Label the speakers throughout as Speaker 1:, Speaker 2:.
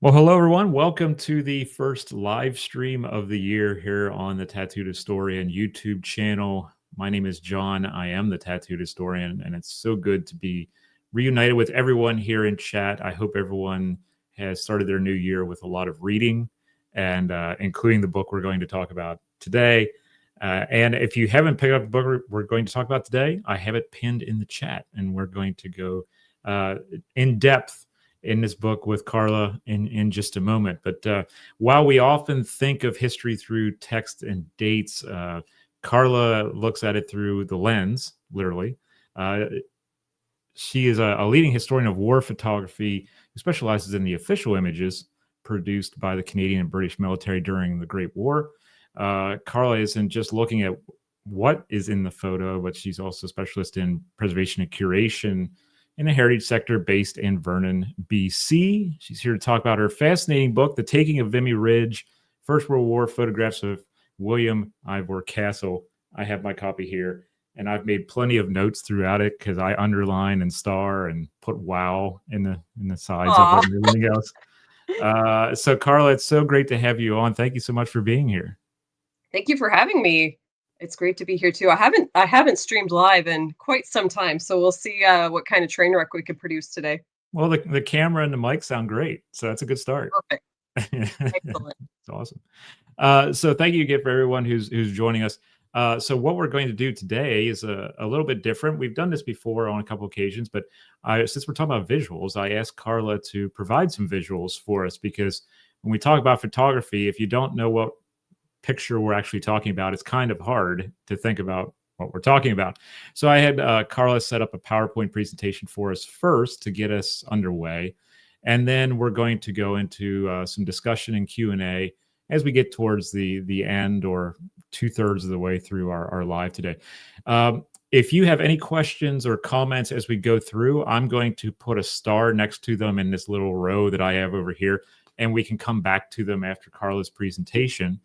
Speaker 1: Well, hello everyone. Welcome to the first live stream of the year here on the Tattooed Historian YouTube channel. My name is John. I am the Tattooed Historian, and it's so good to be reunited with everyone here in chat. I hope everyone has started their new year with a lot of reading, and including the book we're going to talk about today. And if you haven't picked up the book we're going to talk about today, I have it pinned in the chat, and we're going to go in depth in this book with Carla in just a moment. But while we often think of history through text and dates, Carla looks at it through the lens, literally. She is a leading historian of war photography who specializes in the official images produced by the Canadian and British military during the Great War. Carla isn't just looking at what is in the photo, but she's also a specialist in preservation and curation in the heritage sector based in Vernon, BC. She's here to talk about her fascinating book, The Taking of Vimy Ridge, First World War Photographs of William Ivor Castle. I have my copy here, and I've made plenty of notes throughout it because I underline and star and put wow in the sides
Speaker 2: Aw.
Speaker 1: of it and everything else. So Carla, it's so great to have you on. Thank you so much for being here.
Speaker 2: Thank you for having me. It's great to be here too. I haven't streamed live in quite some time, so we'll see what kind of train wreck we can produce today.
Speaker 1: Well, the camera and the mic sound great, so that's a good start.
Speaker 2: Perfect. Excellent.
Speaker 1: It's awesome. So thank you again for everyone who's joining us. So what we're going to do today is a little bit different. We've done this before on a couple occasions, but since we're talking about visuals, I asked Carla to provide some visuals for us because when we talk about photography, if you don't know what picture we're actually talking about, it's kind of hard to think about what we're talking about. So I had Carla set up a PowerPoint presentation for us first to get us underway. And then we're going to go into some discussion and Q&A as we get towards the end or 2/3 of the way through our live today. If you have any questions or comments as we go through, I'm going to put a star next to them in this little row that I have over here, and we can come back to them after Carla's presentation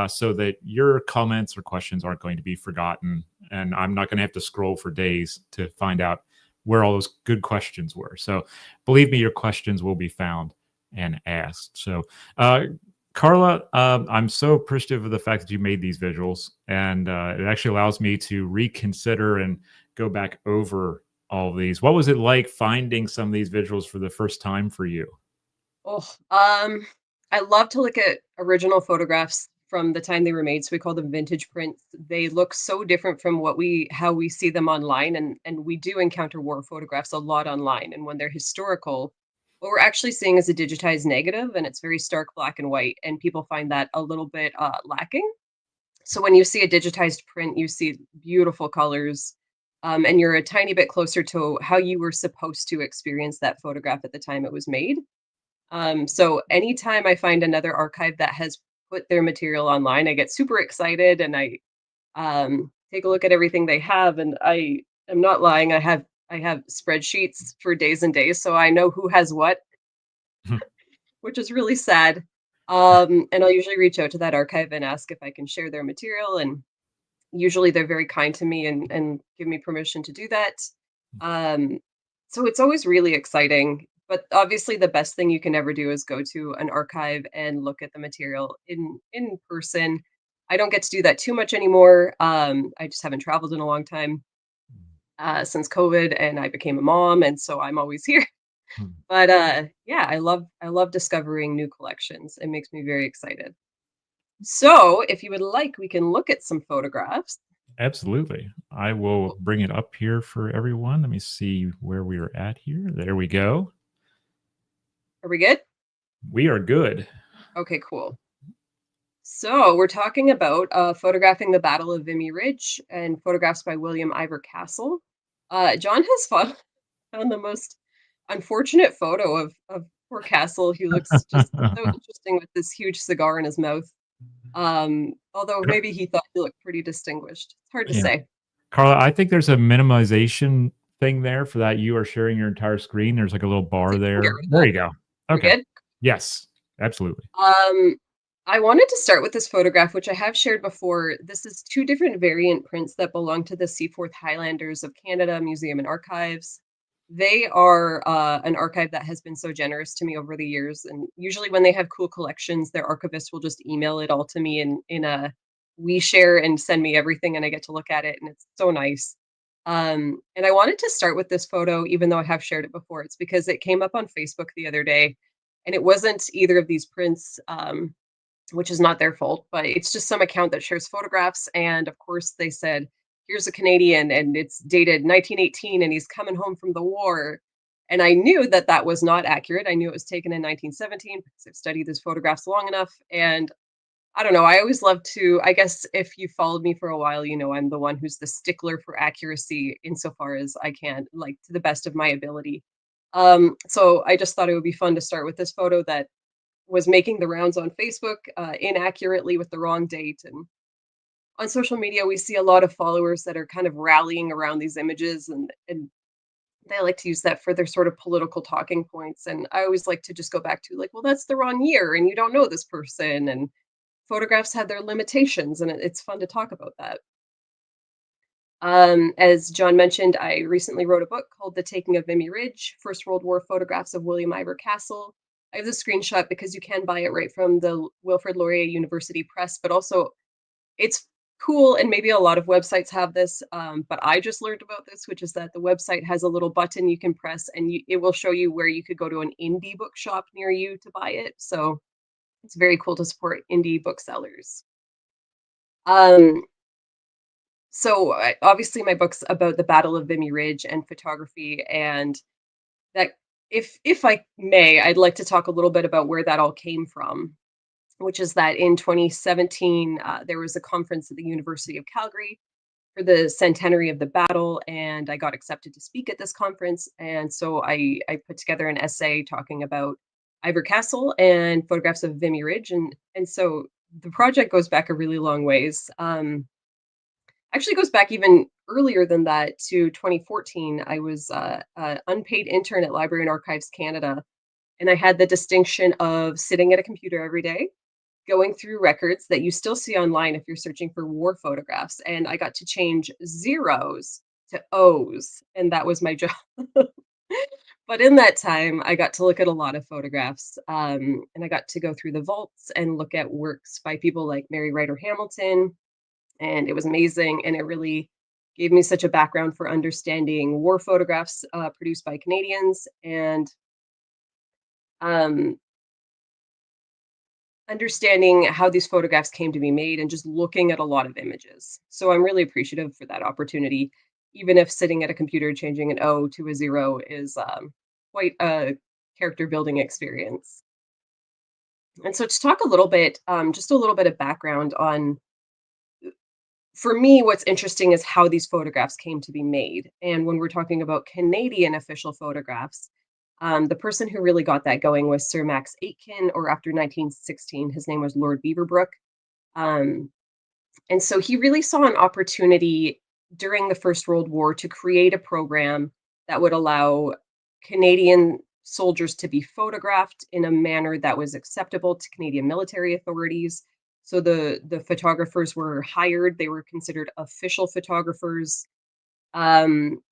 Speaker 1: so that your comments or questions aren't going to be forgotten. And I'm not going to have to scroll for days to find out where all those good questions were. So believe me, your questions will be found and asked. So Carla, I'm so appreciative of the fact that you made these visuals, and it actually allows me to reconsider and go back over all of these. What was it like finding some of these visuals for the first time for you?
Speaker 2: Oh, I love to look at original photographs from the time they were made. So we call them vintage prints. They look so different from how we see them online, and we do encounter war photographs a lot online. And when they're historical, what we're actually seeing is a digitized negative, and it's very stark black and white. And people find that a little bit lacking. So when you see a digitized print, you see beautiful colors, and you're a tiny bit closer to how you were supposed to experience that photograph at the time it was made. So anytime I find another archive that has put their material online, I get super excited and I take a look at everything they have. And I am not lying. I have spreadsheets for days and days, so I know who has what, which is really sad. And I'll usually reach out to that archive and ask if I can share their material. And usually they're very kind to me and give me permission to do that. Um, so it's always really exciting. But obviously, the best thing you can ever do is go to an archive and look at the material in person. I don't get to do that too much anymore. I just haven't traveled in a long time since COVID, and I became a mom, and so I'm always here. But yeah, I love discovering new collections. It makes me very excited. So, if you would like, we can look at some photographs.
Speaker 1: Absolutely. I will bring it up here for everyone. Let me see where we are at here. There we go.
Speaker 2: Are we good?
Speaker 1: We are good.
Speaker 2: Okay, cool. So we're talking about photographing the Battle of Vimy Ridge and photographs by William Ivor Castle. John has found the most unfortunate photo of poor Castle. He looks just so interesting with this huge cigar in his mouth. Although maybe he thought he looked pretty distinguished. It's hard to
Speaker 1: Yeah.
Speaker 2: say.
Speaker 1: Carla, I think there's a minimization thing there for that. You are sharing your entire screen. There's like a little bar there. There you go.
Speaker 2: We're
Speaker 1: Okay.
Speaker 2: good?
Speaker 1: Yes, absolutely.
Speaker 2: I wanted to start with this photograph, which I have shared before. This is two different variant prints that belong to the Seaforth Highlanders of Canada Museum and Archives. They are an archive that has been so generous to me over the years, and usually when they have cool collections, their archivist will just email it all to me in a we share and send me everything, and I get to look at it, and it's so nice. And I wanted to start with this photo, even though I have shared it before. It's because it came up on Facebook the other day, and it wasn't either of these prints, which is not their fault, but it's just some account that shares photographs. And of course, they said, here's a Canadian, and it's dated 1918, and he's coming home from the war. And I knew that that was not accurate. I knew it was taken in 1917 because I've studied these photographs long enough. And I don't know, I always love to, I guess if you followed me for a while, you know, I'm the one who's the stickler for accuracy insofar as I can, like to the best of my ability. So I just thought it would be fun to start with this photo that was making the rounds on Facebook inaccurately with the wrong date. And on social media, we see a lot of followers that are kind of rallying around these images, and they like to use that for their sort of political talking points. And I always like to just go back to like, well, that's the wrong year, and you don't know this person, and photographs have their limitations, and it's fun to talk about that. As John mentioned, I recently wrote a book called The Taking of Vimy Ridge, First World War Photographs of William Ivor Castle. I have the screenshot because you can buy it right from the Wilfrid Laurier University Press, but also it's cool, and maybe a lot of websites have this, but I just learned about this, which is that the website has a little button you can press, and it will show you where you could go to an indie bookshop near you to buy it. So it's very cool to support indie booksellers. Um, Obviously my book's about the Battle of Vimy Ridge and photography, and that if I may, I'd like to talk a little bit about where that all came from, which is that in 2017 there was a conference at the University of Calgary for the centenary of the battle, and I got accepted to speak at this conference. And so I put together an essay talking about Ivor Castle and photographs of Vimy Ridge, and so the project goes back a really long ways. Actually goes back even earlier than that to 2014. I was an unpaid intern at Library and Archives Canada, and I had the distinction of sitting at a computer every day, going through records that you still see online if you're searching for war photographs. And I got to change zeros to O's, and that was my job. But in that time, I got to look at a lot of photographs, and I got to go through the vaults and look at works by people like Mary Ryder Hamilton, and it was amazing. And it really gave me such a background for understanding war photographs produced by Canadians, and um, understanding how these photographs came to be made, and just looking at a lot of images. So I'm really appreciative for that opportunity, even if sitting at a computer changing an O to a zero is quite a character building experience. And so to talk a little bit, just a little bit of background on, for me, what's interesting is how these photographs came to be made. And when we're talking about Canadian official photographs, the person who really got that going was Sir Max Aitken, or after 1916, his name was Lord Beaverbrook. Um, and so he really saw an opportunity during the First World War to create a program that would allow Canadian soldiers to be photographed in a manner that was acceptable to Canadian military authorities. So the photographers were hired; they were considered official photographers, um,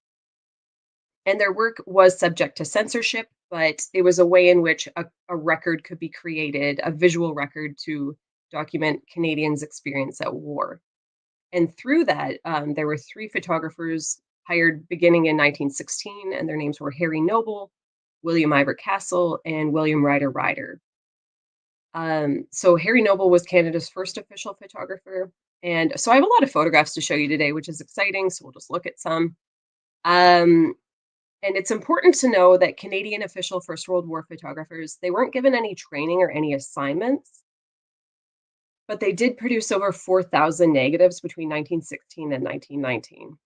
Speaker 2: and their work was subject to censorship. But it was a way in which a record could be created, a visual record to document Canadians' experience at war. And through that, there were three photographers hired beginning in 1916, and their names were Harry Noble, William Ivor Castle, and William Ryder-Ryder. So Harry Noble was Canada's first official photographer. And so I have a lot of photographs to show you today, which is exciting. So we'll just look at some. Um, and it's important to know that Canadian official First World War photographers, they weren't given any training or any assignments, but they did produce over 4,000 negatives between 1916 and 1919.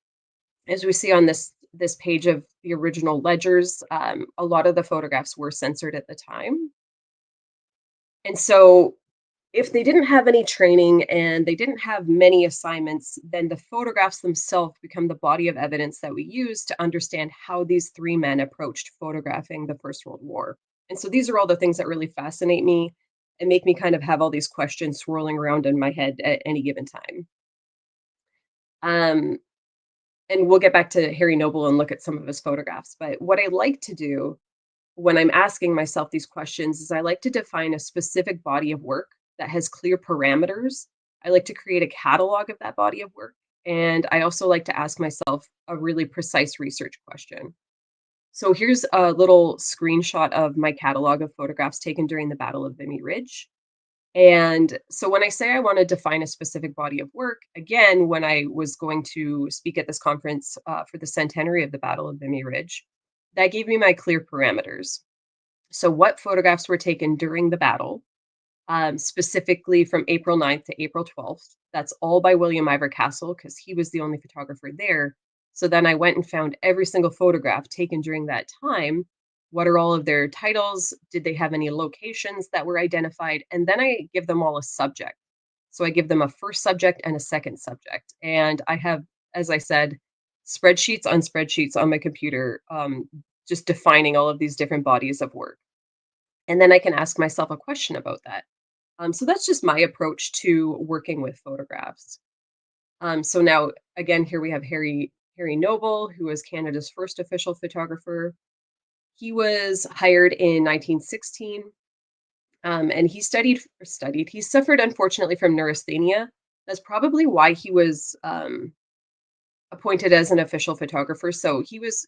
Speaker 2: As we see on this page of the original ledgers, a lot of the photographs were censored at the time. And so if they didn't have any training and they didn't have many assignments, then the photographs themselves become the body of evidence that we use to understand how these three men approached photographing the First World War. And so these are all the things that really fascinate me and make me kind of have all these questions swirling around in my head at any given time. Um, And we'll get back to Harry Noble and look at some of his photographs. But what I like to do when I'm asking myself these questions is I like to define a specific body of work that has clear parameters. I like to create a catalog of that body of work. And I also like to ask myself a really precise research question. So here's a little screenshot of my catalog of photographs taken during the Battle of Vimy Ridge. And so when I say I want to define a specific body of work, again, when I was going to speak at this conference for the centenary of the Battle of Vimy Ridge, that gave me my clear parameters. So, what photographs were taken during the battle, specifically from April 9th to April 12th? That's all by William Ivor Castle because he was the only photographer there. So then I went and found every single photograph taken during that time. What are all of their titles? Did they have any locations that were identified? And then I give them all a subject. So I give them a first subject and a second subject. And I have, as I said, spreadsheets on my computer, just defining all of these different bodies of work. And then I can ask myself a question about that. So that's just my approach to working with photographs. So now, again, here we have Harry Noble, who was Canada's first official photographer. He was hired in 1916, and he studied. He suffered, unfortunately, from neurasthenia. That's probably why he was appointed as an official photographer. So he was,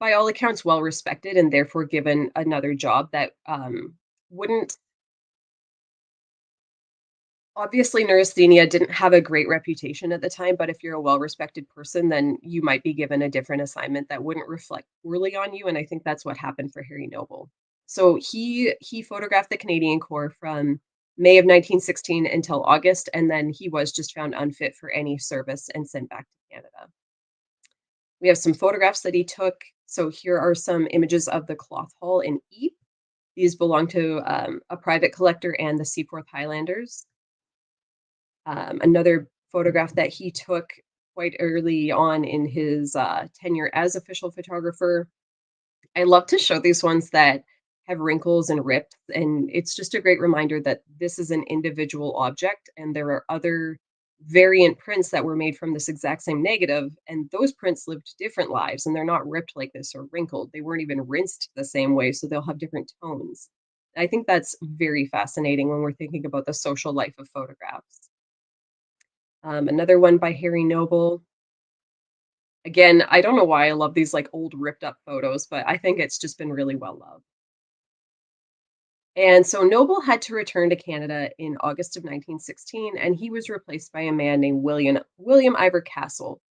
Speaker 2: by all accounts, well respected, and therefore given another job that wouldn't. Obviously, neurasthenia didn't have a great reputation at the time, but if you're a well-respected person, then you might be given a different assignment that wouldn't reflect poorly on you, and I think that's what happened for Harry Noble. So he photographed the Canadian Corps from May of 1916 until August, and then he was just found unfit for any service and sent back to Canada. We have some photographs that he took. So here are some images of the Cloth Hall in Ypres. These belong to a private collector and the Seaforth Highlanders. Another photograph that he took quite early on in his tenure as official photographer. I love to show these ones that have wrinkles and rips, and it's just a great reminder that this is an individual object, and there are other variant prints that were made from this exact same negative, and those prints lived different lives, and they're not ripped like this or wrinkled. They weren't even rinsed the same way, so they'll have different tones. I think that's very fascinating when we're thinking about the social life of photographs. Another one by Harry Noble. Again, I don't know why I love these like old ripped up photos, but I think it's just been really well loved. And so Noble had to return to Canada in August of 1916, and he was replaced by a man named William Ivor Castle.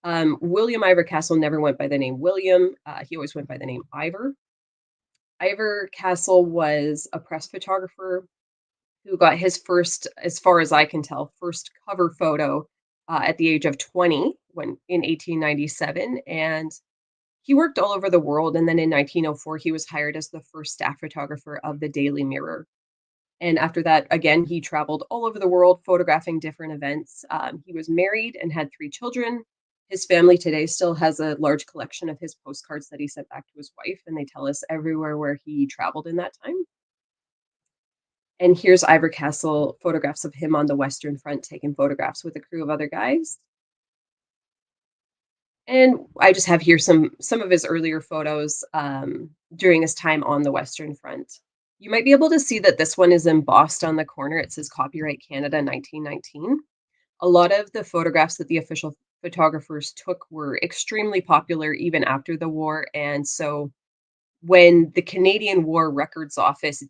Speaker 2: William Ivor Castle never went by the name William. He always went by the name Ivor. Ivor Castle was a press photographer who got his first, as far as I can tell, first cover photo at the age of 20 when in 1897. And he worked all over the world. And then in 1904, he was hired as the first staff photographer of the Daily Mirror. And after that, again, he traveled all over the world photographing different events. He was married and had three children. His family today still has a large collection of his postcards that he sent back to his wife, and they tell us everywhere where he traveled in that time. And here's Ivor Castle, photographs of him on the Western Front taking photographs with a crew of other guys. And I just have here some of his earlier photos during his time on the Western Front. You might be able to see that this one is embossed on the corner. It says Copyright Canada 1919. A lot of the photographs that the official photographers took were extremely popular even after the war. And so when the Canadian War Records Office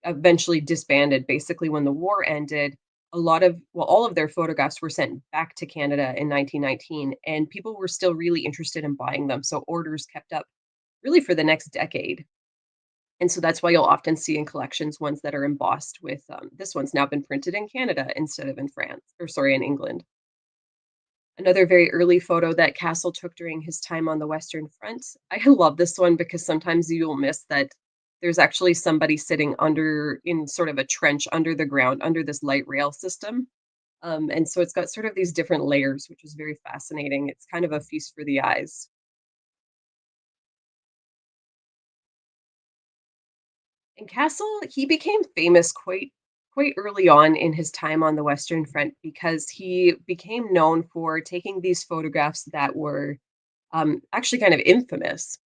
Speaker 2: eventually disbanded, basically when the war ended, all of their photographs were sent back to Canada in 1919, and people were still really interested in buying them. So orders kept up really for the next decade. And so that's why you'll often see in collections ones that are embossed with this one's now been printed in Canada instead of in France, or sorry, in England. Another very early photo that Castle took during his time on the Western Front. I love this one because sometimes you'll miss that there's actually somebody sitting under in sort of a trench under the ground, under this light rail system. And so it's got sort of these different layers, which is very fascinating. It's kind of a feast for the eyes. And Castle, he became famous quite early on in his time on the Western Front because he became known for taking these photographs that were actually kind of infamous.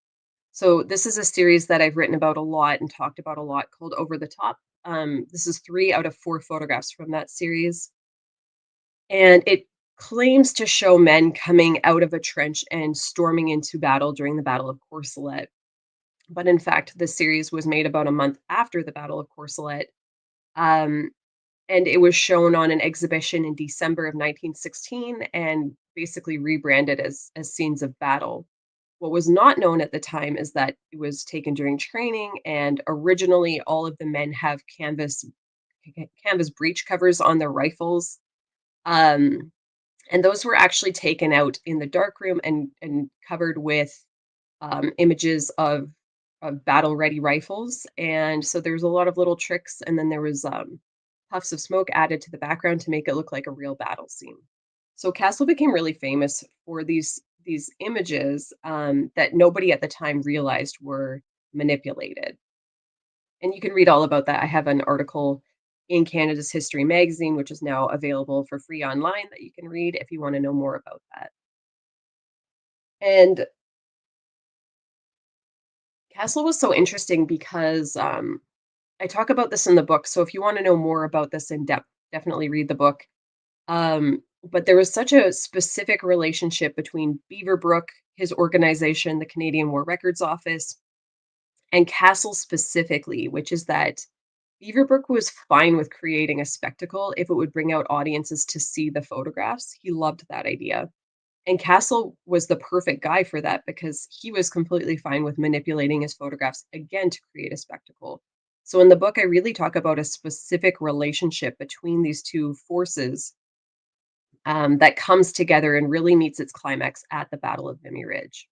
Speaker 2: So this is a series that I've written about a lot and talked about a lot called Over the Top. This is 3 out of 4 photographs from that series, and it claims to show men coming out of a trench and storming into battle during the Battle of Courcelette. But in fact, the series was made about a month after the Battle of Courcelette, um, and it was shown on an exhibition in December of 1916 and basically rebranded as scenes of battle. What was not known at the time is that it was taken during training, and originally all of the men have canvas breech covers on their rifles. Um, and those were actually taken out in the darkroom and covered with images of battle ready rifles. And so there was a lot of little tricks, and then there was puffs of smoke added to the background to make it look like a real battle scene. So Castle became really famous for these images that nobody at the time realized were manipulated. And you can read all about that. I have an article in Canada's History magazine, which is now available for free online that you can read if you want to know more about that. And Castle was so interesting because I talk about this in the book. So if you want to know more about this in depth, definitely read the book. But there was such a specific relationship between Beaverbrook, his organization, the Canadian War Records Office, and Castle specifically, which is that Beaverbrook was fine with creating a spectacle if it would bring out audiences to see the photographs. He loved that idea. And Castle was the perfect guy for that because he was completely fine with manipulating his photographs again to create a spectacle. So in the book, I really talk about a specific relationship between these two forces that comes together and really meets its climax at the Battle of Vimy Ridge.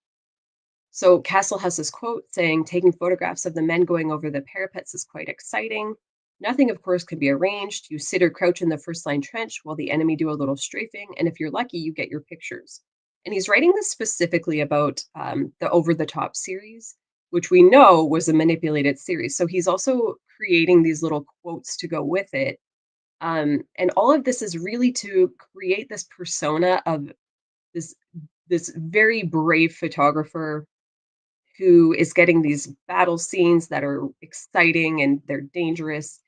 Speaker 2: So Castle has this quote saying, taking photographs of the men going over the parapets is quite exciting. Nothing, of course, can be arranged. You sit or crouch in the first line trench while the enemy do a little strafing, and if you're lucky, you get your pictures. And he's writing this specifically about the Over the Top series, which we know was a manipulated series. So he's also creating these little quotes to go with it, and all of this is really to create this persona of this this very brave photographer who is getting these battle scenes that are exciting and they're dangerous,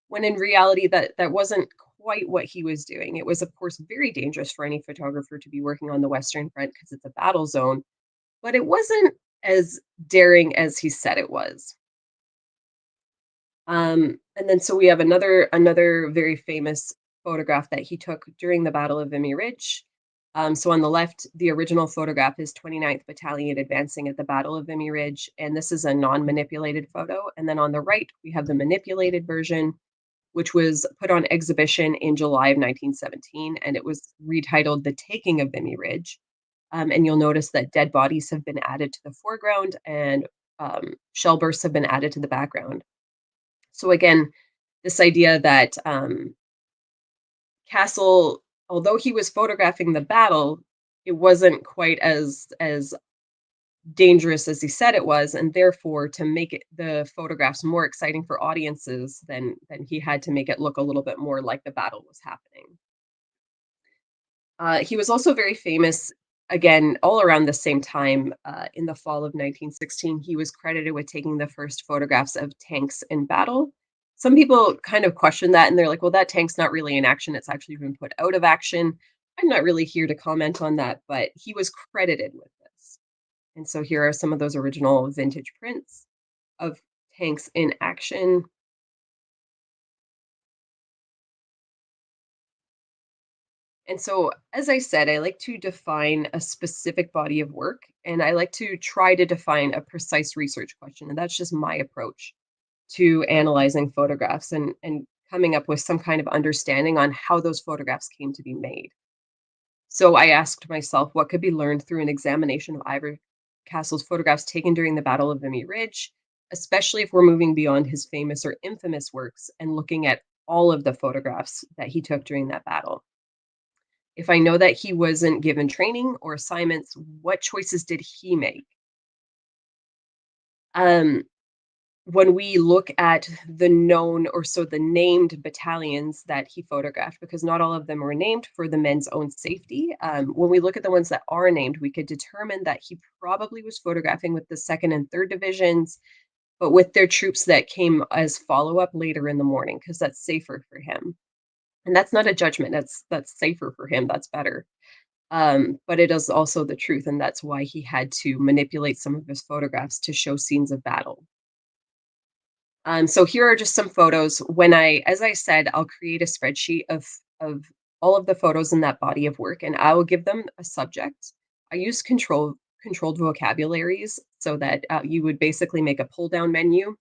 Speaker 2: when in reality that wasn't quite what he was doing. It was, of course, very dangerous for any photographer to be working on the Western Front because it's a battle zone, but it wasn't as daring as he said it was. And then so we have another very famous photograph that he took during the Battle of Vimy Ridge. So on the left, the original photograph is 29th Battalion advancing at the Battle of Vimy Ridge, and this is a non-manipulated photo. And then on the right, we have the manipulated version, which was put on exhibition in July of 1917, and it was retitled "The Taking of Vimy Ridge." And you'll notice that dead bodies have been added to the foreground, and shell bursts have been added to the background. So again, this idea that Castle, although he was photographing the battle, it wasn't quite as dangerous as he said it was, and therefore to make the photographs more exciting for audiences, then he had to make it look a little bit more like the battle was happening. He was also very famous, again, all around the same time, in the fall of 1916. He was credited with taking the first photographs of tanks in battle. Some people kind of question that, and they're like, well, that tank's not really in action. It's actually been put out of action. I'm not really here to comment on that, but he was credited with this. And so here are some of those original vintage prints of tanks in action. And so, as I said, I like to define a specific body of work, and I like to try to define a precise research question. And that's just my approach to analyzing photographs and coming up with some kind of understanding on how those photographs came to be made. So I asked myself what could be learned through an examination of Ivor Castle's photographs taken during the Battle of Vimy Ridge, especially if we're moving beyond his famous or infamous works and looking at all of the photographs that he took during that battle. If I know that he wasn't given training or assignments, what choices did he make? Um, when we look at the known or so the named battalions that he photographed, because not all of them were named for the men's own safety, when we look at the ones that are named, we could determine that he probably was photographing with the second and third divisions, but with their troops that came as follow-up later in the morning, because that's safer for him. And that's not a judgment. That's safer for him. That's better. But it is also the truth, and that's why he had to manipulate some of his photographs to show scenes of battle. So here are just some photos. As I said, I'll create a spreadsheet of all of the photos in that body of work, and I will give them a subject. I use controlled vocabularies so that you would basically make a pull down menu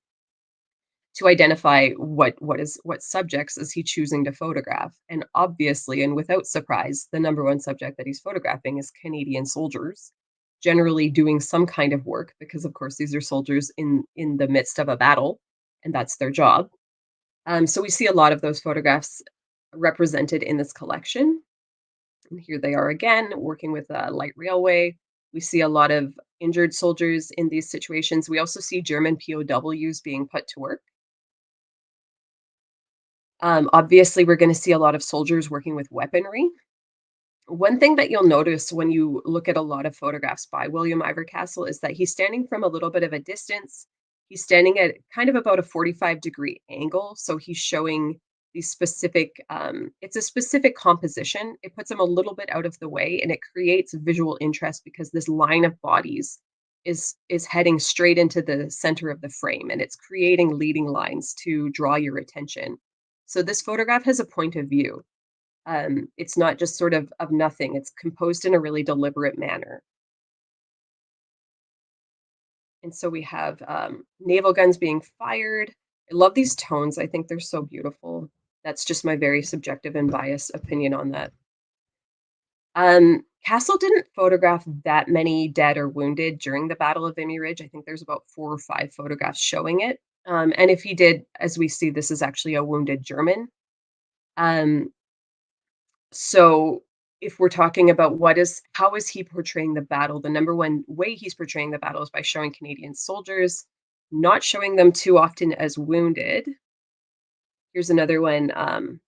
Speaker 2: to identify what subjects is he choosing to photograph. And obviously, and without surprise, the number one subject that he's photographing is Canadian soldiers, generally doing some kind of work, because of course these are soldiers in the midst of a battle, and that's their job. So we see a lot of those photographs represented in this collection. And here they are again, working with a light railway. We see a lot of injured soldiers in these situations. We also see German POWs being put to work. Obviously, we're going to see a lot of soldiers working with weaponry. One thing that you'll notice when you look at a lot of photographs by William Ivor Castle is that he's standing from a little bit of a distance. He's standing at kind of about a 45-degree angle. So he's showing these specific, it's a specific composition. It puts him a little bit out of the way and it creates visual interest because this line of bodies is heading straight into the center of the frame and it's creating leading lines to draw your attention. So this photograph has a point of view. It's not just sort of nothing. It's composed in a really deliberate manner. And so we have naval guns being fired. I love these tones. I think they're so beautiful. That's just my very subjective and biased opinion on that. Castle didn't photograph that many dead or wounded during the Battle of Vimy Ridge. I think there's about 4 or 5 photographs showing it. And if he did, as we see, this is actually a wounded German. Um, So if we're talking about how is he portraying the battle, the number one way he's portraying the battle is by showing Canadian soldiers, not showing them too often as wounded. Here's another one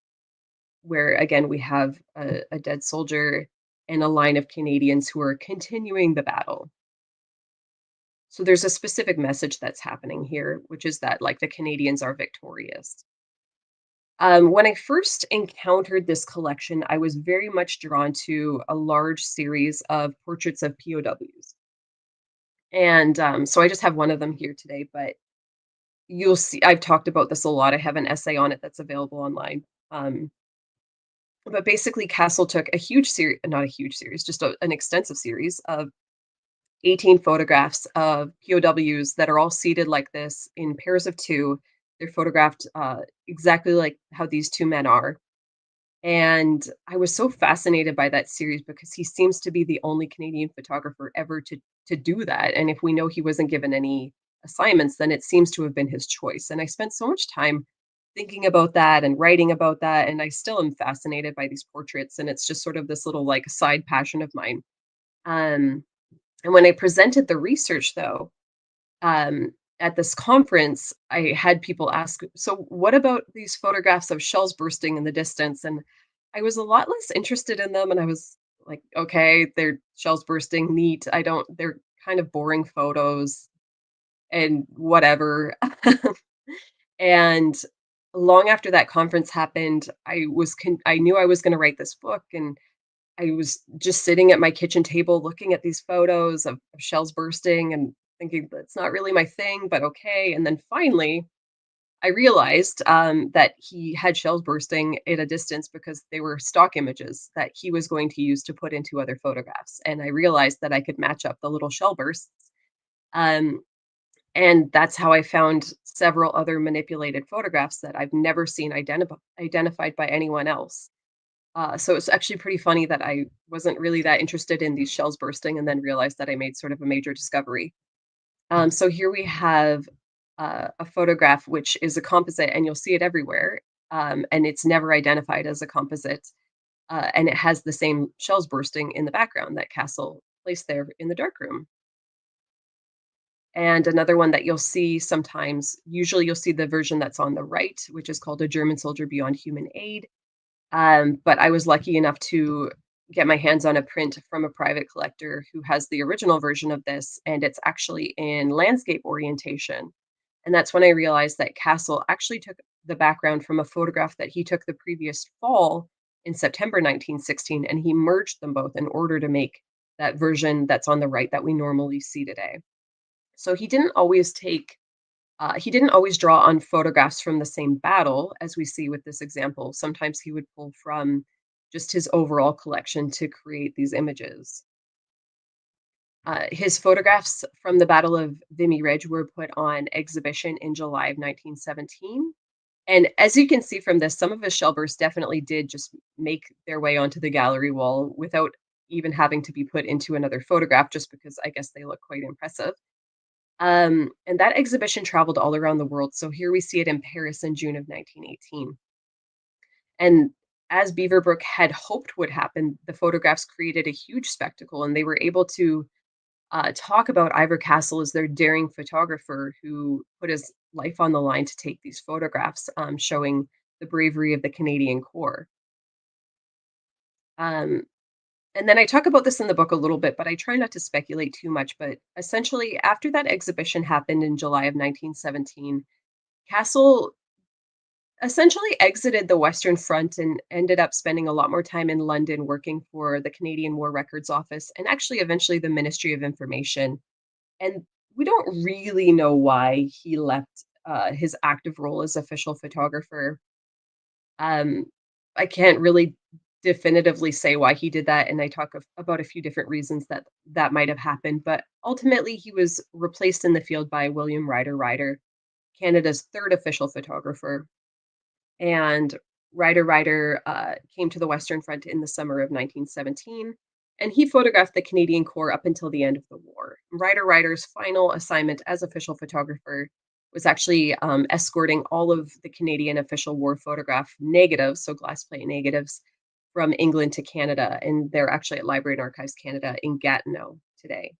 Speaker 2: where again we have a dead soldier and a line of Canadians who are continuing the battle. So there's a specific message that's happening here, which is that like the Canadians are victorious. When I first encountered this collection, I was very much drawn to a large series of portraits of POWs. And so I just have one of them here today, but you'll see, I've talked about this a lot. I have an essay on it that's available online. But basically, Castle took a huge series, not a huge series, just an extensive series of 18 photographs of POWs that are all seated like this in pairs of two. They're photographed exactly like how these two men are. And I was so fascinated by that series because he seems to be the only Canadian photographer ever to do that. And if we know he wasn't given any assignments, then it seems to have been his choice. And I spent so much time thinking about that and writing about that. And I still am fascinated by these portraits. And it's just sort of this little like side passion of mine. Um, and when I presented the research though, at this conference, I had people ask, "So what about these photographs of shells bursting in the distance?" And I was a lot less interested in them, and I was like, "Okay, they're shells bursting, neat. I don't they're kind of boring photos and whatever." And long after that conference happened, I knew I was gonna write this book, and I was just sitting at my kitchen table looking at these photos of shells bursting and thinking, "That's not really my thing, but okay." And then finally, I realized, that he had shells bursting at a distance because they were stock images that he was going to use to put into other photographs, and I realized that I could match up the little shell bursts, um, and that's how I found several other manipulated photographs that I've never seen identified by anyone else. So it's actually pretty funny that I wasn't really that interested in these shells bursting and then realized that I made sort of a major discovery. So here we have a photograph which is a composite, and you'll see it everywhere. And it's never identified as a composite. And it has the same shells bursting in the background that Castle placed there in the darkroom. And another one that you'll see sometimes, usually you'll see the version that's on the right, which is called A German Soldier Beyond Human Aid. But I was lucky enough to get my hands on a print from a private collector who has the original version of this, and it's actually in landscape orientation. And that's when I realized that Castle actually took the background from a photograph that he took the previous fall in September 1916, and he merged them both in order to make that version that's on the right that we normally see today. So he didn't always draw on photographs from the same battle, as we see with this example. Sometimes he would pull from just his overall collection to create these images. His photographs from the Battle of Vimy Ridge were put on exhibition in July of 1917. And as you can see from this, some of his shellbursts definitely did just make their way onto the gallery wall without even having to be put into another photograph, just because I guess they look quite impressive. And that exhibition traveled all around the world. So here we see it in Paris in June of 1918. And as Beaverbrook had hoped would happen, the photographs created a huge spectacle, and they were able to talk about Ivor Castle as their daring photographer who put his life on the line to take these photographs, showing the bravery of the Canadian Corps. Um, and then I talk about this in the book a little bit, but I try not to speculate too much. But essentially, after that exhibition happened in July of 1917, Castle essentially exited the Western Front and ended up spending a lot more time in London working for the Canadian War Records Office and actually eventually the Ministry of Information. And we don't really know why he left his active role as official photographer. Um, I can't really definitively say why he did that, and I talk about a few different reasons that that might have happened. But ultimately, he was replaced in the field by William Ryder-Ryder, Canada's third official photographer. And Ryder-Ryder came to the Western Front in the summer of 1917, and he photographed the Canadian Corps up until the end of the war. Ryder-Ryder's final assignment as official photographer was actually escorting all of the Canadian official war photograph negatives, so glass plate negatives, from England to Canada, and they're actually at Library and Archives Canada in Gatineau today.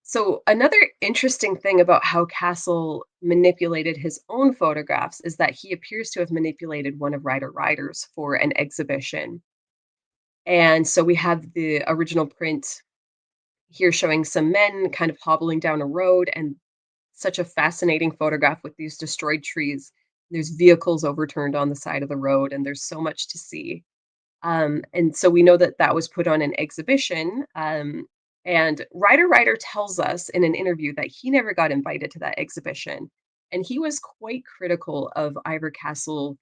Speaker 2: So another interesting thing about how Castle manipulated his own photographs is that he appears to have manipulated one of Ryder-Ryder's for an exhibition. And so we have the original print here showing some men kind of hobbling down a road, and such a fascinating photograph with these destroyed trees. There's vehicles overturned on the side of the road, and there's so much to see. And so we know that that was put on an exhibition. And Ryder-Ryder tells us in an interview that he never got invited to that exhibition. And he was quite critical of Ivor Castle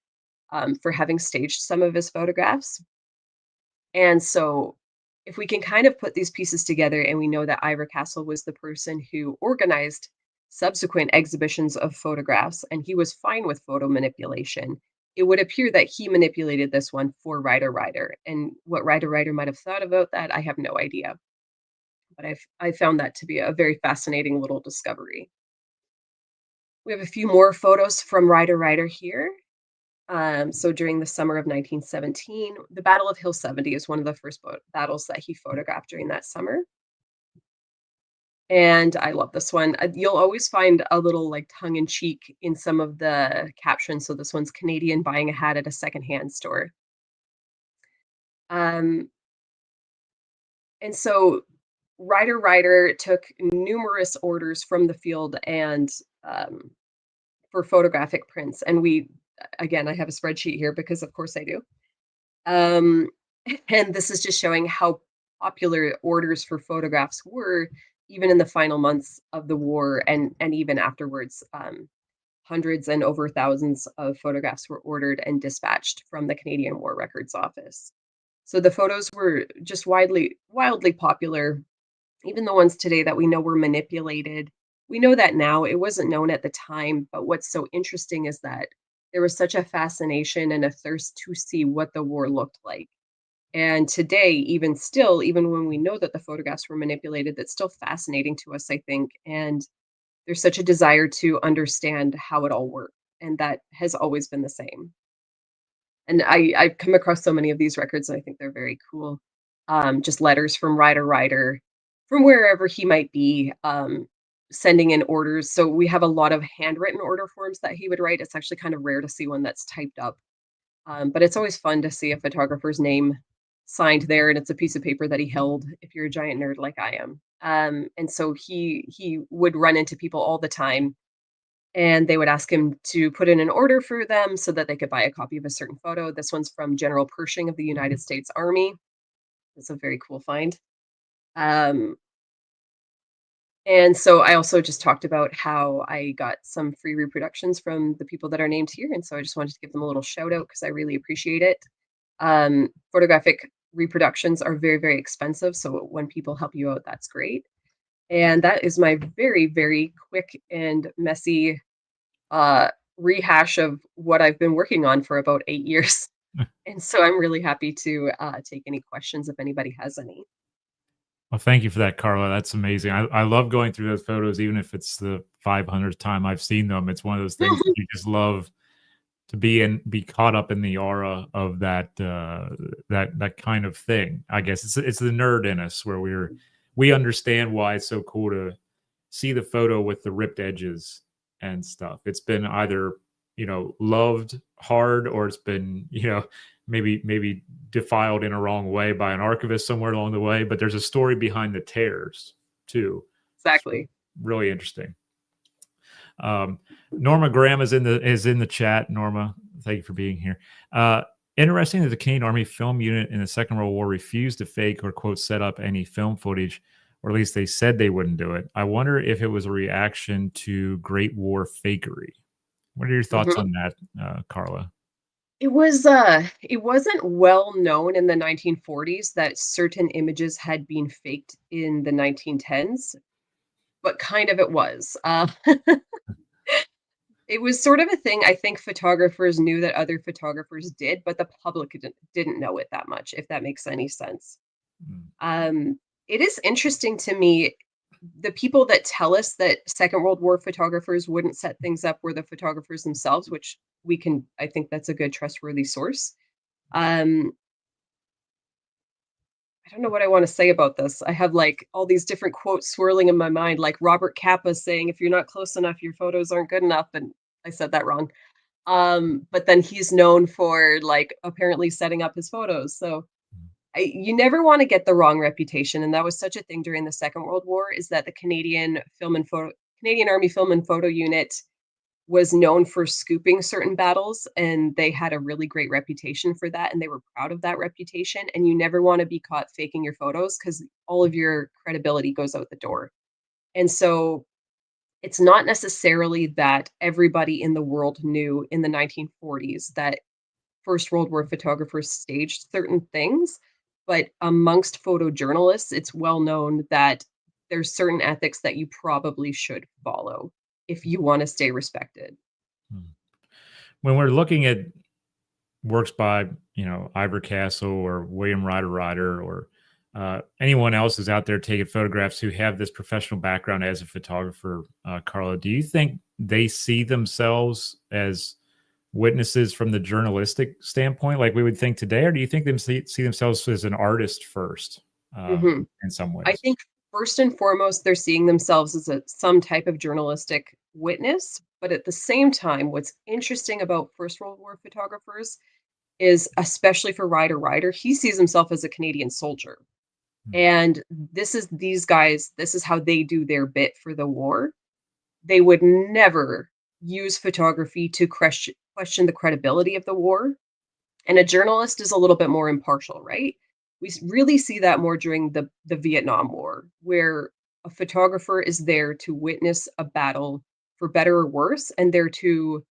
Speaker 2: for having staged some of his photographs. And so if we can kind of put these pieces together and we know that Ivor Castle was the person who organized subsequent exhibitions of photographs and he was fine with photo manipulation, it would appear that he manipulated this one for Ryder-Ryder. And what Ryder-Ryder might have thought about that, I have no idea. But I found that to be a very fascinating little discovery. We have a few more photos from Ryder-Ryder here. So during the summer of 1917, the Battle of Hill 70 is one of the first battles that he photographed during that summer. And I love this one. You'll always find a little like tongue in cheek in some of the captions. So this one's Canadian buying a hat at a secondhand store. Um, and so Ryder-Ryder took numerous orders from the field and for photographic prints. And again, I have a spreadsheet here because of course I do. Um, and this is just showing how popular orders for photographs were even in the final months of the war and even afterwards. Hundreds and over thousands of photographs were ordered and dispatched from the Canadian War Records Office. So the photos were just wildly popular, even the ones today that we know were manipulated. We know that now. It wasn't known at the time, but what's so interesting is that there was such a fascination and a thirst to see what the war looked like. And today, even still, even when we know that the photographs were manipulated, that's still fascinating to us, I think. And there's such a desire to understand how it all worked. And that has always been the same. And I've come across so many of these records, and I think they're very cool. Just letters from Ryder-Ryder, from wherever he might be, sending in orders. So we have a lot of handwritten order forms that he would write. It's actually kind of rare to see one that's typed up. But it's always fun to see a photographer's name signed there, and it's a piece of paper that he held. If you're a giant nerd like I am, and so he would run into people all the time, and they would ask him to put in an order for them so that they could buy a copy of a certain photo. This one's from General Pershing of the United States Army. It's a very cool find. Um, and so I also just talked about how I got some free reproductions from the people that are named here, and so I just wanted to give them a little shout out because I really appreciate it. Photographic reproductions are very, very expensive, so when people help you out, that's great. And that is my very, very quick and messy uh, rehash of what I've been working on for about 8 years. And so I'm really happy to take any questions if anybody has any.
Speaker 1: Well, thank you for that, Carla. That's amazing. I love going through those photos, even if it's the 500th time I've seen them. It's one of those things that you just love to be caught up in the aura of that kind of thing. I guess it's the nerd in us where we understand why it's so cool to see the photo with the ripped edges and stuff. It's been either, loved hard, or it's been, maybe defiled in a wrong way by an archivist somewhere along the way, but there's a story behind the tears too. So,
Speaker 2: Exactly.
Speaker 1: really interesting. Norma Graham is in the chat. Norma, thank you for being here. Interesting that the Canadian Army Film Unit in the Second World War refused to fake or quote set up any film footage, or at least they said they wouldn't do it. I wonder if it was a reaction to Great War fakery. What are your thoughts
Speaker 2: Mhm.
Speaker 1: on that, Carla?
Speaker 2: It wasn't well known in the 1940s that certain images had been faked in the 1910s, but kind of it was. It was sort of a thing I think photographers knew that other photographers did, but the public didn't know it that much, if that makes any sense.
Speaker 1: Mm.
Speaker 2: Um, it is interesting to me, the people that tell us that Second World War photographers wouldn't set things up were the photographers themselves, which I think that's a good trustworthy source. Um, I don't know what I want to say about this. I have like all these different quotes swirling in my mind, like Robert Capa saying, if you're not close enough, your photos aren't good enough. And I said that wrong. But then he's known for like apparently setting up his photos. So you never want to get the wrong reputation, and that was such a thing during the Second World War. Is that the Canadian Army Film and Photo Unit was known for scooping certain battles, and they had a really great reputation for that, and they were proud of that reputation. And you never want to be caught faking your photos because all of your credibility goes out the door. And so it's not necessarily that everybody in the world knew in the 1940s that First World War photographers staged certain things, but amongst photojournalists, it's well known that there's certain ethics that you probably should follow if you want to stay respected.
Speaker 1: Mm. When we're looking at works by Ivor Castle or William Ryder-Ryder, or anyone else who's out there taking photographs who have this professional background as a photographer, Carla, do you think they see themselves as witnesses from the journalistic standpoint, like we would think today, or do you think them see themselves as an artist first,
Speaker 2: Mhm.
Speaker 1: in some
Speaker 2: I
Speaker 1: ways?
Speaker 2: think first and foremost, they're seeing themselves as some type of journalistic witness. But at the same time, what's interesting about First World War photographers is, especially for Ryder-Ryder, he sees himself as a Canadian soldier.
Speaker 1: Mm,
Speaker 2: And these guys, this is how they do their bit for the war. They would never use photography to question the credibility of the war. And a journalist is a little bit more impartial, right? Really see that more during the Vietnam War, where a photographer is there to witness a battle for better or worse, and there to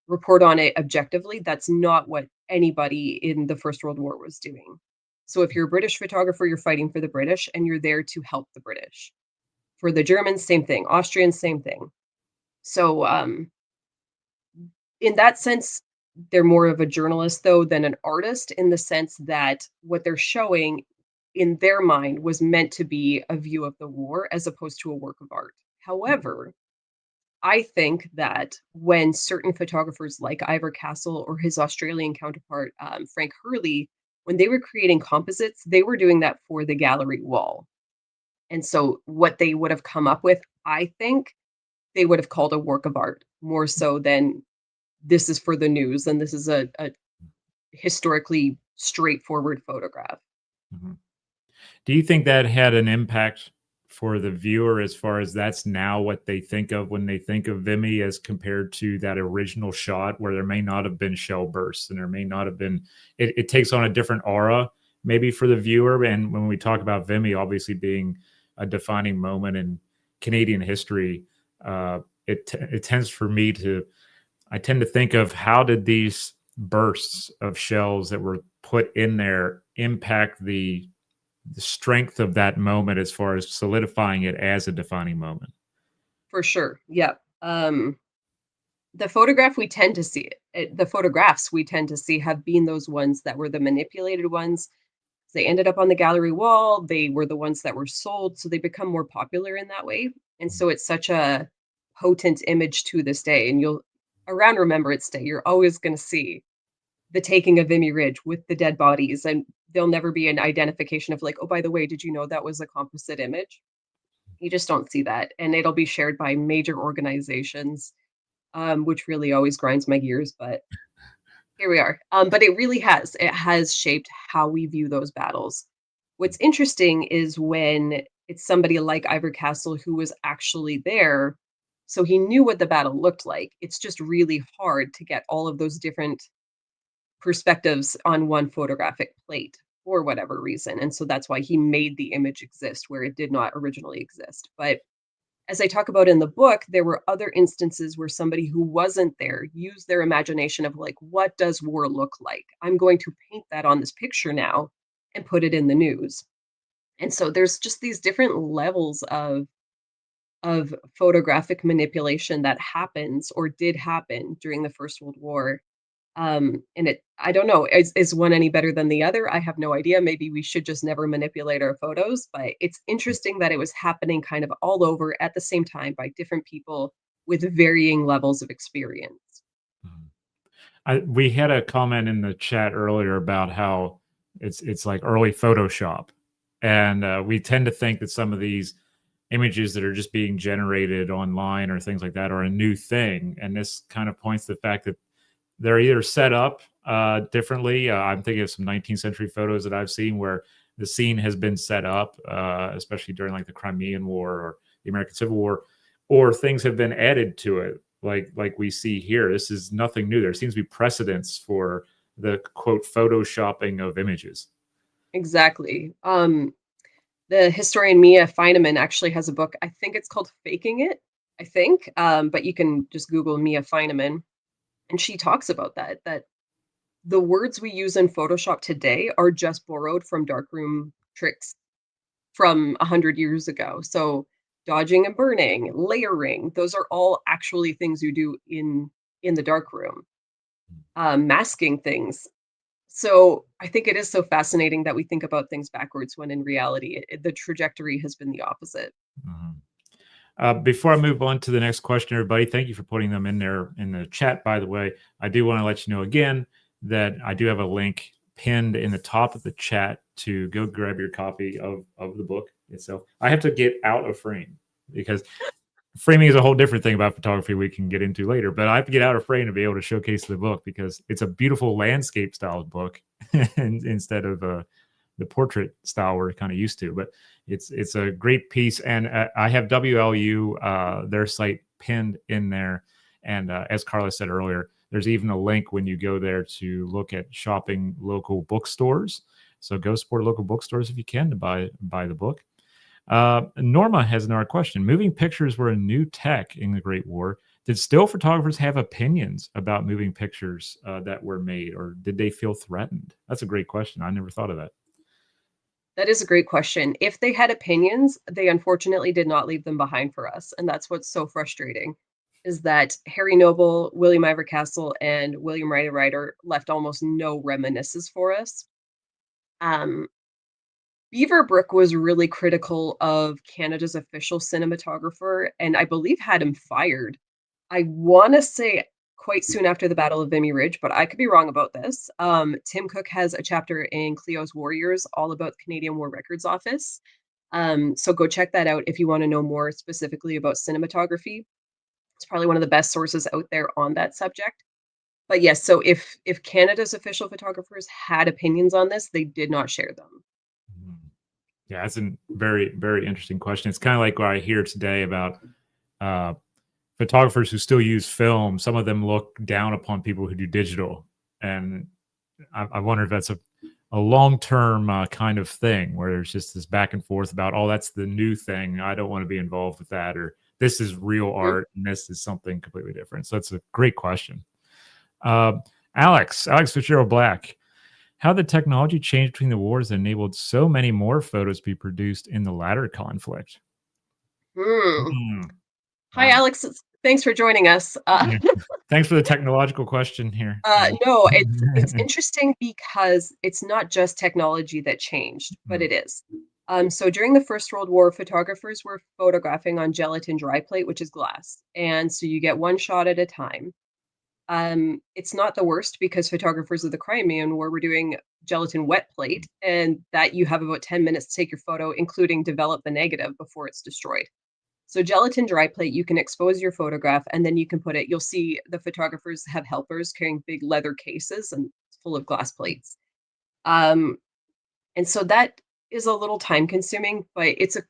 Speaker 2: report on it objectively. That's not what anybody in the First World War was doing. So if you're a British photographer, you're fighting for the British and you're there to help the British. For the Germans, same thing. Austrians, same thing. So in that sense, they're more of a journalist though than an artist, in the sense that what they're showing in their mind was meant to be a view of the war as opposed to a work of art. However, I think that when certain photographers like Ivor Castle or his Australian counterpart, Frank Hurley, when they were creating composites, they were doing that for the gallery wall. And so what they would have come up with I think they would have called a work of art more so than this is for the news and this is a historically straightforward photograph.
Speaker 1: Mhm. Do you think that had an impact for the viewer as far as that's now what they think of when they think of Vimy as compared to that original shot where there may not have been shell bursts and there may not have been it takes on a different aura maybe for the viewer. And when we talk about Vimy obviously being a defining moment in Canadian history, it tends for me to I tend to think of how did these bursts of shells that were put in there impact the strength of that moment as far as solidifying it as a defining moment.
Speaker 2: For sure. Yep. The photograph we tend to see the photographs we tend to see have been those ones that were the manipulated ones. They ended up on the gallery wall. They were the ones that were sold, so they become more popular in that way. And so it's such a potent image to this day. And you'll around Remembrance Day, you're always going to see the taking of Vimy Ridge with the dead bodies, and there'll never be an identification of like, oh, by the way, did you know that was a composite image? You just don't see that, and it'll be shared by major organizations, which really always grinds my gears. But here we are. But it has shaped how we view those battles. What's interesting is when it's somebody like Ivor Castle who was actually there, so he knew what the battle looked like. It's just really hard to get all of those different perspectives on one photographic plate for whatever reason. And so that's why he made the image exist where it did not originally exist. But as I talk about in the book, there were other instances where somebody who wasn't there used their imagination of like, what does war look like? I'm going to paint that on this picture now and put it in the news. And so there's just these different levels of photographic manipulation that happens or did happen during the First World War. And I don't know, is one any better than the other? I have no idea. Maybe we should just never manipulate our photos, but it's interesting that it was happening kind of all over at the same time by different people with varying levels of experience.
Speaker 1: Mhm. We had a comment in the chat earlier about how it's like early Photoshop, and we tend to think that some of these images that are just being generated online or things like that are a new thing, and this kind of points to the fact that they're either set up differently. I'm thinking of some 19th century photos that I've seen where the scene has been set up, especially during like the Crimean War or the American Civil War, or things have been added to it, like we see here. This is nothing new. There seems to be precedents for the quote photoshopping of images.
Speaker 2: Exactly. The historian Mia Fineman actually has a book. I think it's called Faking It. I think, but you can just Google Mia Fineman, and she talks about that the words we use in Photoshop today are just borrowed from darkroom tricks from 100 years ago. So dodging and burning, layering, those are all actually things you do in the darkroom. Masking things. So I think it is so fascinating that we think about things backwards when in reality the trajectory has been the opposite.
Speaker 1: Mhm. Before I move on to the next question, everybody, thank you for putting them in there in the chat. By the way, I do want to let you know again that I do have a link pinned in the top of the chat to go grab your copy of the book itself. I have to get out of frame because framing is a whole different thing about photography we can get into later, but I have to get out of frame to be able to showcase the book because it's a beautiful landscape style book instead of the portrait style we're kind of used to. But it's a great piece, and I have WLU their site pinned in there. And as Carla said earlier, there's even a link when you go there to look at shopping local bookstores. So go support local bookstores if you can to buy the book. Norma has another question. Moving pictures were a new tech in the Great War. Did still photographers have opinions about moving pictures that were made, or did they feel threatened? That's a great question. I never thought of that.
Speaker 2: That is a great question. If they had opinions, they unfortunately did not leave them behind for us. And that's what's so frustrating is that Harry Noble, William Ivor Castle, and William Ryder-Ryder left almost no reminiscences for us. Um, Beaverbrook was really critical of Canada's official cinematographer, and I believe had him fired. I want to say quite soon after the Battle of Vimy Ridge, but I could be wrong about this. Tim Cook has a chapter in Cleo's Warriors all about the Canadian War Records Office. So go check that out if you want to know more specifically about cinematography. It's probably one of the best sources out there on that subject. But yes, so if Canada's official photographers had opinions on this, they did not share them.
Speaker 1: Mhm. Yeah, that's a very, very interesting question. It's kind of like what I hear today about uh, photographers who still use film. Some of them look down upon people who do digital, and I wonder if that's a long term kind of thing where there's just this back and forth about, oh, that's the new thing. I don't want to be involved with that, or this is real
Speaker 2: Mhm.
Speaker 1: art and this is something completely different. So it's a great question. Uh, Alex Fitzgerald Black, how the technology changed between the wars that enabled so many more photos to be produced in the latter conflict.
Speaker 2: Hmm.
Speaker 1: Hmm.
Speaker 2: Hi, Alex. Thanks for joining us.
Speaker 1: Yeah. Thanks for the technological question here.
Speaker 2: No, it's interesting because it's not just technology that changed, but
Speaker 1: Mm,
Speaker 2: it is. So during the First World War, photographers were photographing on gelatin dry plate, which is glass, and so you get one shot at a time. It's not the worst because photographers of the Crimean War were doing gelatin wet plate, and that you have about 10 minutes to take your photo, including develop the negative before it's destroyed. So gelatin dry plate, you can expose your photograph and then you can put it, you'll see the photographers have helpers carrying big leather cases and it's full of glass plates. Um, and so that is a little time consuming, but it's a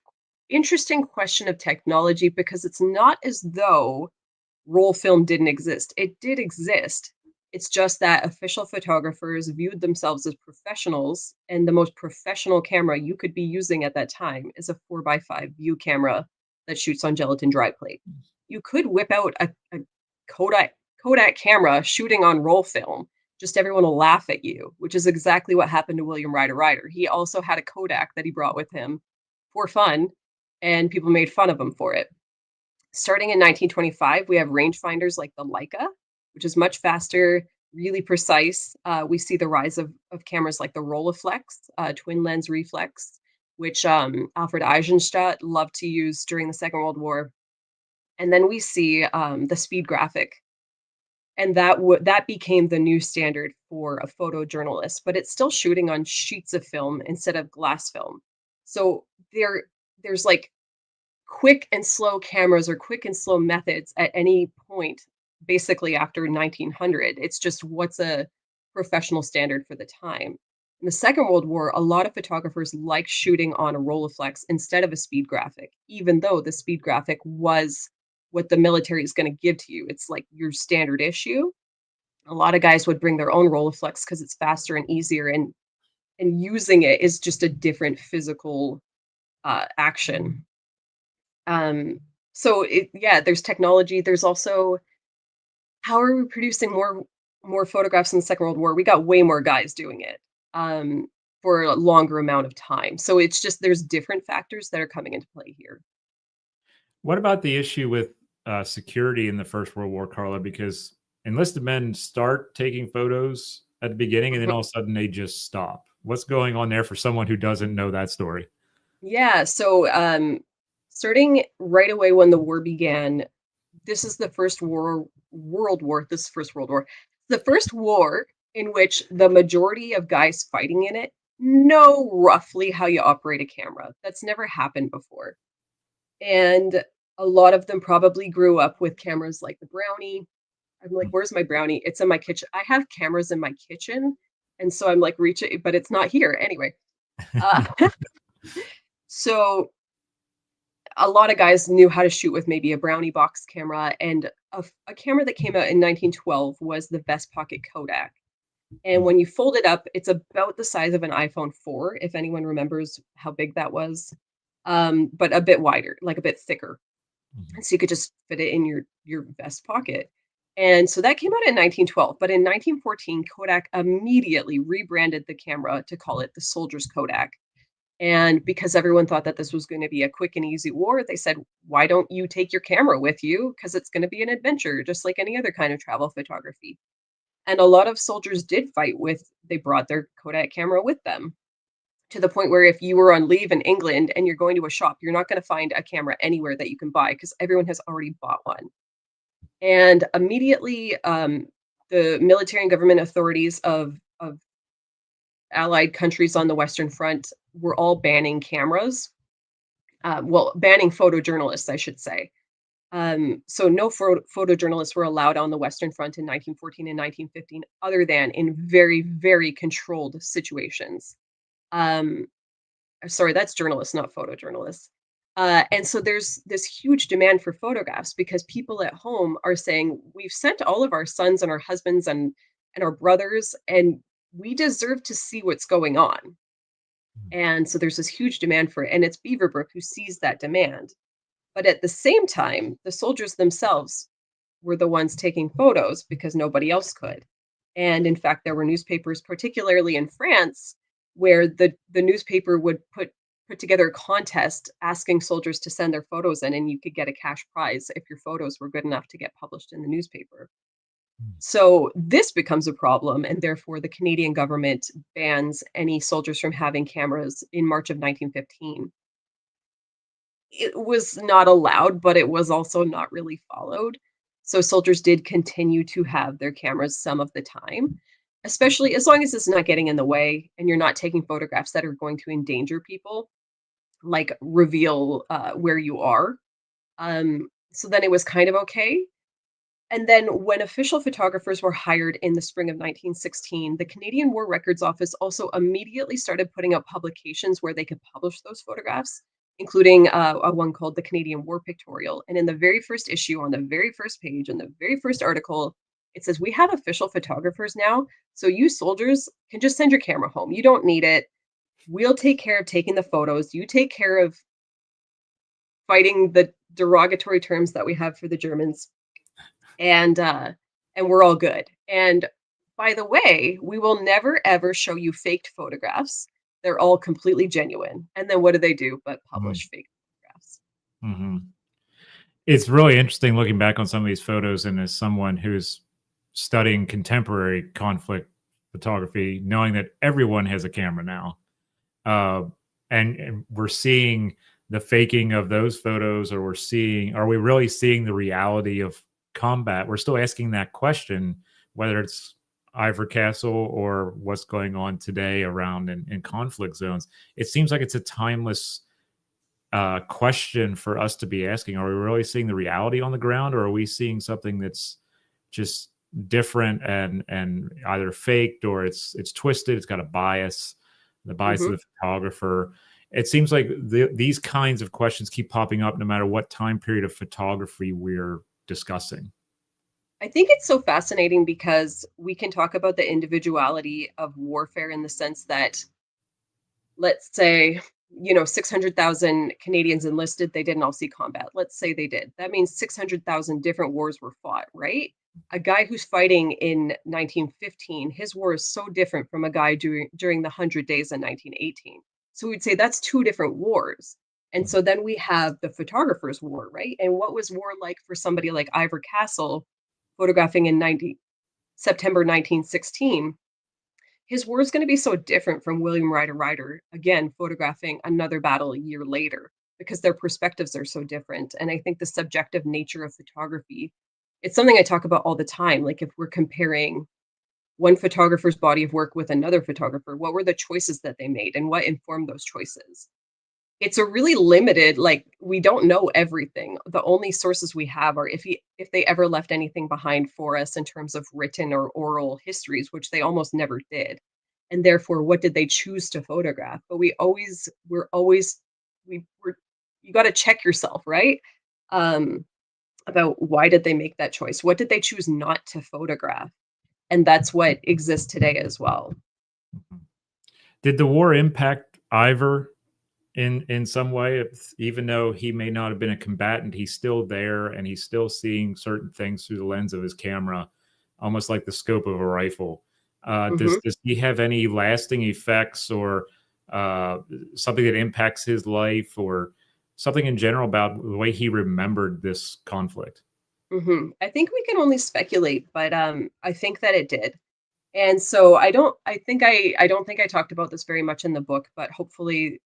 Speaker 2: interesting question of technology because it's not as though roll film didn't exist. It did exist. It's just that official photographers viewed themselves as professionals, and the most professional camera you could be using at that time is a 4x5 view camera that shoots on gelatin dry plate. You could whip out a Kodak camera shooting on roll film. Just everyone will laugh at you, which is exactly what happened to William Ryder-Ryder. He also had a Kodak that he brought with him for fun, and people made fun of him for it. Starting in 1925, we have rangefinders like the Leica, which is much faster, really precise. We see the rise of cameras like the Rolleiflex, twin lens reflex, which Alfred Eisenstadt loved to use during the Second World War. And then we see the speed graphic, and that became the new standard for a photojournalist. But it's still shooting on sheets of film instead of glass film. So there's like quick and slow cameras or quick and slow methods at any point basically after 1900. It's just what's a professional standard for the time. In the Second World War, a lot of photographers like shooting on a Rolleiflex instead of a speed graphic, even though the speed graphic was what the military is going to give to you. It's like your standard issue. A lot of guys would bring their own Rolleiflex because it's faster and easier, and using it is just a different physical action. Um, so yeah, there's technology. There's also how are we producing more photographs in the Second World War? We got way more guys doing it um, for a longer amount of time. So it's just there's different factors that are coming into play here.
Speaker 1: What about the issue with security in the First World War, Carla? Because enlisted men start taking photos at the beginning and then
Speaker 2: Mhm.
Speaker 1: all of a sudden they just stop. What's going on there for someone who doesn't know that story?
Speaker 2: Yeah. So starting right away when the war began, this is the first world war. This is First World War. The first war in which the majority of guys fighting in it know roughly how you operate a camera. That's never happened before. And a lot of them probably grew up with cameras like the Brownie. I'm like, "Where's my Brownie?" "It's in my kitchen." I have cameras in my kitchen, and so I'm, like, reaching but it's not here. Anyway, uh, so a lot of guys knew how to shoot with maybe a Brownie box camera, and a camera that came out in 1912 was the Vest Pocket Kodak, and when you fold it up, it's about the size of an iPhone 4, if anyone remembers how big that was, but a bit wider, like, a bit thicker.
Speaker 1: Mhm.
Speaker 2: So you could just fit it in your vest pocket. And so that came out in 1912, but in 1914, Kodak immediately rebranded the camera to call it the Soldier's Kodak. And because everyone thought that this was going to be a quick and easy war, they said, "Why don't you take your camera with you? Because it's going to be an adventure, just like any other kind of travel photography." And a lot of soldiers did fight with, they brought their Kodak camera with them to the point where if you were on leave in England and you're going to a shop, you're not going to find a camera anywhere that you can buy because everyone has already bought one. And immediately, the military and government authorities of allied countries on the Western Front were all banning cameras. well, banning photojournalists, I should say. So no photojournalists were allowed on the Western Front in 1914 and 1915, other than in very, very controlled situations. Um, Sorry, that's journalists, not photojournalists. And so there's this huge demand for photographs because people at home are saying, we've sent all of our sons and our husbands and our brothers, and we deserve to see what's going on. And so there's this huge demand for it. And it's Beaverbrook who sees that demand. But at the same time, the soldiers themselves were the ones taking photos because nobody else could. And in fact, there were newspapers, particularly in France, where the newspaper would put together a contest asking soldiers to send their photos in, and you could get a cash prize if your photos were good enough to get published in the newspaper. So this becomes a problem, and therefore the Canadian government bans any soldiers from having cameras in March of 1915. It was not allowed, but it was also not really followed. So soldiers did continue to have their cameras some of the time, especially as long as it's not getting in the way and you're not taking photographs that are going to endanger people, like reveal where you are. So then it was kind of okay. And then when official photographers were hired in the spring of 1916, the Canadian War Records Office also immediately started putting out publications where they could publish those photographs, including a one called the Canadian War Pictorial. And in the very first issue, on the very first page, in the very first article, it says, "We have official photographers now, so you soldiers can just send your camera home. You don't need it. We'll take care of taking the photos. You take care of fighting the derogatory terms that we have for the Germans, and we're all good. And by the way, we will never ever show you faked photographs. They're all completely genuine." And then what do they do but publish fake photographs?
Speaker 1: Mm-hmm. It's really interesting looking back on some of these photos, and as someone who's studying contemporary conflict photography, knowing that everyone has a camera now, uh, and we're seeing the faking of those photos, or are we really seeing the reality of combat? We're still asking that question, whether it's Ivor Castle or what's going on today around in conflict zones. It seems like it's a timeless question for us to be asking. Are we really seeing the reality on the ground, or are we seeing something that's just different and either faked, or it's twisted, it's got a bias, the bias of
Speaker 2: Hmm.
Speaker 1: the photographer? It seems like these kinds of questions keep popping up no matter what time period of photography we're discussing.
Speaker 2: I think it's so fascinating because we can talk about the individuality of warfare in the sense that, let's say, 600,000 Canadians enlisted, they didn't all see combat. Let's say they did. That means 600,000 different wars were fought, right? A guy who's fighting in 1915, his war is so different from a guy during the 100 days in 1918. So we'd say that's two different wars. And so then we have the photographer's war, right? And what was war like for somebody like Ivor Castle photographing in September 1916? His war is going to be so different from William Ryder-Ryder, again, photographing another battle a year later, because their perspectives are so different. And I think the subjective nature of photography, it's something I talk about all the time. Like if we're comparing one photographer's body of work with another photographer, what were the choices that they made and what informed those choices? It's a really limited, like, we don't know everything. The only sources we have are if they ever left anything behind for us in terms of written or oral histories, which they almost never did. And therefore, what did they choose to photograph? But we're always we're you gotta check yourself, right? Um, about why did they make that choice? What did they choose not to photograph? And that's what exists today as well.
Speaker 1: Mhm. Did the war impact Ivor in some way? Even though he may not have been a combatant, he's still there and he's still seeing certain things through the lens of his camera, almost like the scope of a rifle.
Speaker 2: Mhm.
Speaker 1: Does he have any lasting effects, or uh, something that impacts his life, or something in general about the way he remembered this conflict?
Speaker 2: I think we can only speculate, but I think that it did. And so I don't think I talked about this very much in the book, but hopefully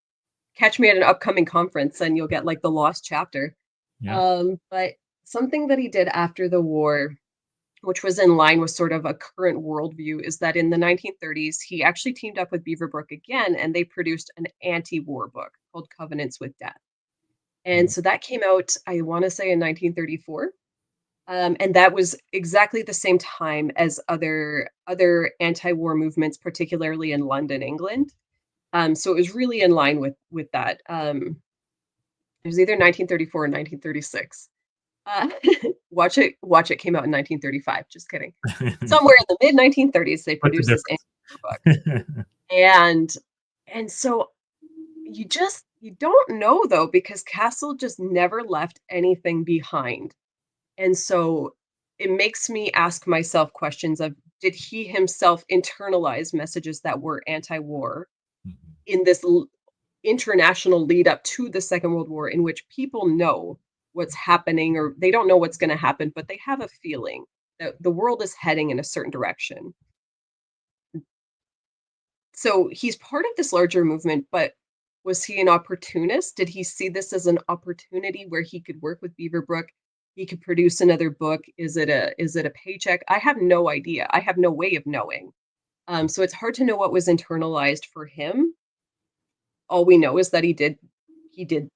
Speaker 2: catch me at an upcoming conference and you'll get like the lost chapter.
Speaker 1: Yeah.
Speaker 2: But something that he did after the war, which was in line with sort of a current worldview, is that in the 1930s, he actually teamed up with Beaverbrook again and they produced an anti war book called Covenants with Death. And so that came out, I want to say, in 1934. And that was exactly the same time as other anti-war movements, particularly in London, England. So it was really in line with that. It was either 1934 or 1936. Uh, Watch It came out in 1935. Just kidding. Somewhere in the mid 1930s, they
Speaker 1: What's the
Speaker 2: produced this book,
Speaker 1: difference?
Speaker 2: and so you don't know though, because Castle just never left anything behind. And so it makes me ask myself questions of, did he himself internalize messages that were anti-war
Speaker 1: Mhm.
Speaker 2: in this international lead up to the Second World War, in which people know what's happening, or they don't know what's going to happen, but they have a feeling that the world is heading in a certain direction. So he's part of this larger movement, but was he an opportunist? Did he see this as an opportunity where he could work with Beaverbrook? He could produce another book. Is it a paycheck? I have no idea. I have no way of knowing. So it's hard to know what was internalized for him. All we know is that he did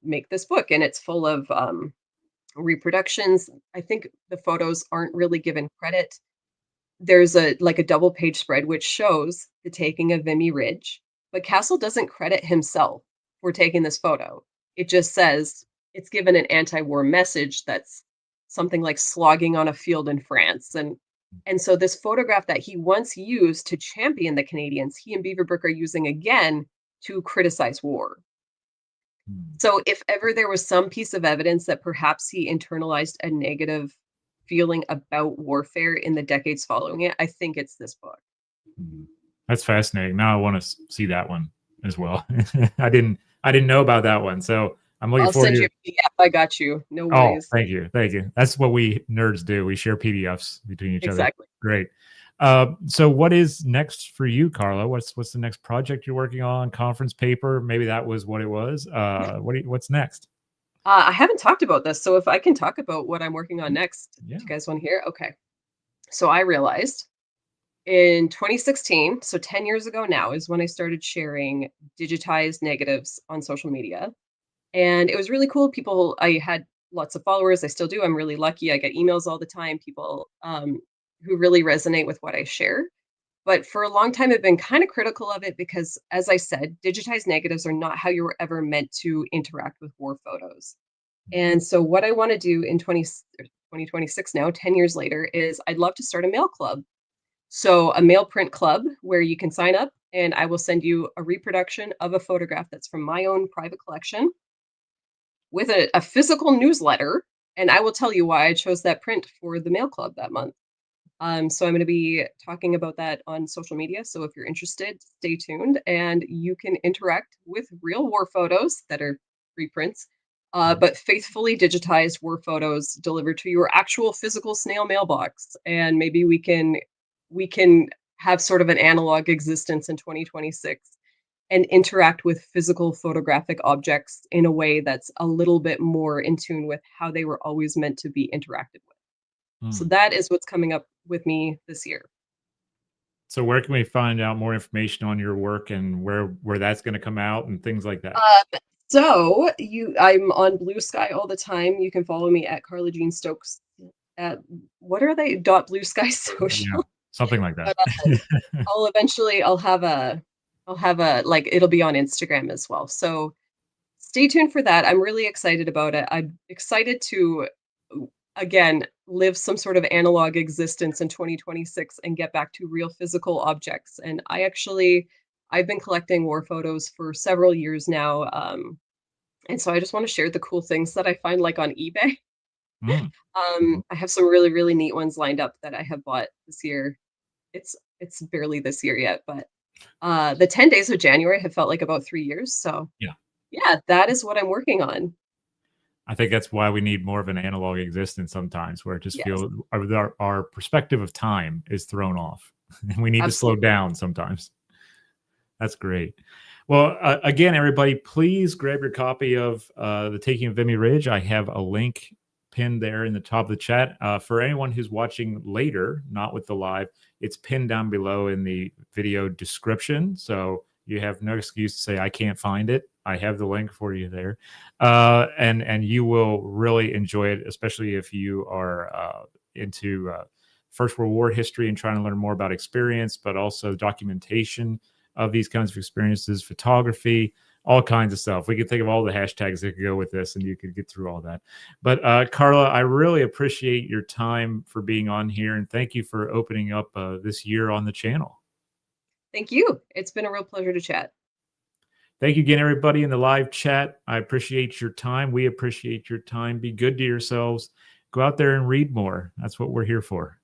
Speaker 2: make this book, and it's full of reproductions. I think the photos aren't really given credit. There's a double page spread which shows the taking of Vimy Ridge, but Castle doesn't credit himself for taking this photo. It just says it's given an anti-war message that's something like slogging on a field in France. And so this photograph that he once used to champion the Canadians, he and Beaverbrook are using again to criticize war.
Speaker 1: Mm.
Speaker 2: So if ever there was some piece of evidence that perhaps he internalized a negative feeling about warfare in the decades following it, I think it's this book.
Speaker 1: Mhm. That's fascinating. Now I want to see that one as well. I didn't know about that one, so I'm looking
Speaker 2: I'll
Speaker 1: forward
Speaker 2: send you
Speaker 1: to.
Speaker 2: a PDF. I got you. No
Speaker 1: Oh,
Speaker 2: worries.
Speaker 1: thank you, thank you. That's what we nerds do. We share PDFs between each other.
Speaker 2: Exactly.
Speaker 1: Great. So, what is next for you, Carla? What's the next project you're working on? Conference paper? Maybe that was what it was. What's next?
Speaker 2: I haven't talked about this, so if I can talk about what I'm working on next, do
Speaker 1: Yeah.
Speaker 2: you guys want to hear? Okay. So I realized in 2016, so 10 years ago now, is when I started sharing digitized negatives on social media. And it was really cool. I had lots of followers. I still do. I'm really lucky. I get emails all the time, people who really resonate with what I share. But for a long time, I've been kind of critical of it because, as I said, digitized negatives are not how you were ever meant to interact with war photos. And so, what I want to do in 2026 now, 10 years later, is I'd love to start a mail club. So, a mail print club where you can sign up and I will send you a reproduction of a photograph that's from my own private collection with a physical newsletter. And I will tell you why I chose that print for the mail club that month. So I'm going to be talking about that on social media. So if you're interested, stay tuned and you can interact with real war photos that are reprints, but faithfully digitized war photos delivered to your actual physical snail mailbox. And maybe we can have sort of an analog existence in 2026 and interact with physical photographic objects in a way that's a little bit more in tune with how they were always meant to be interacted with. So
Speaker 1: Mm.
Speaker 2: that is what's coming up with me this year.
Speaker 1: So, where can we find out more information on your work and where that's going to come out and things like that?
Speaker 2: I'm on Blue Sky all the time. You can follow me at Carla-Jean Stokes at, what are they? Dot Blue Sky
Speaker 1: Yeah,
Speaker 2: Social.
Speaker 1: something like that.
Speaker 2: But I'll eventually I'll have a like it'll be on Instagram as well. So stay tuned for that. I'm really excited about it. I'm excited to again live some sort of analog existence in 2026 and get back to real physical objects. And I've been collecting war photos for several years now. And so I just want to share the cool things that I find like on eBay.
Speaker 1: Mm. Mhm.
Speaker 2: I have some really, really neat ones lined up that I have bought this year. It's barely this year yet, but the 10 days of January have felt like about 3 years. So
Speaker 1: Yeah.
Speaker 2: yeah, that is what I'm working on.
Speaker 1: I think that's why we need more of an analog existence sometimes, where it just
Speaker 2: Yes,
Speaker 1: feels our perspective of time is thrown off, and we need to slow
Speaker 2: absolutely.
Speaker 1: down sometimes. That's great. Well, again, everybody, please grab your copy of the Taking of Vimy Ridge. I have a link pinned there in the top of the chat. For anyone who's watching later, not with the live, it's pinned down below in the video description. So you have no excuse to say I can't find it. I have the link for you there, and you will really enjoy it, especially if you are into First World War history and trying to learn more about experience, but also documentation of these kinds of experiences, photography, all kinds of stuff. We could think of all the hashtags that could go with this, and you could get through all that. But Carla, I really appreciate your time for being on here, and thank you for opening up this year on the channel.
Speaker 2: Thank you. It's been a real pleasure to chat.
Speaker 1: Thank you again, everybody in the live chat. I appreciate your time. We appreciate your time. Be good to yourselves. Go out there and read more. That's what we're here for.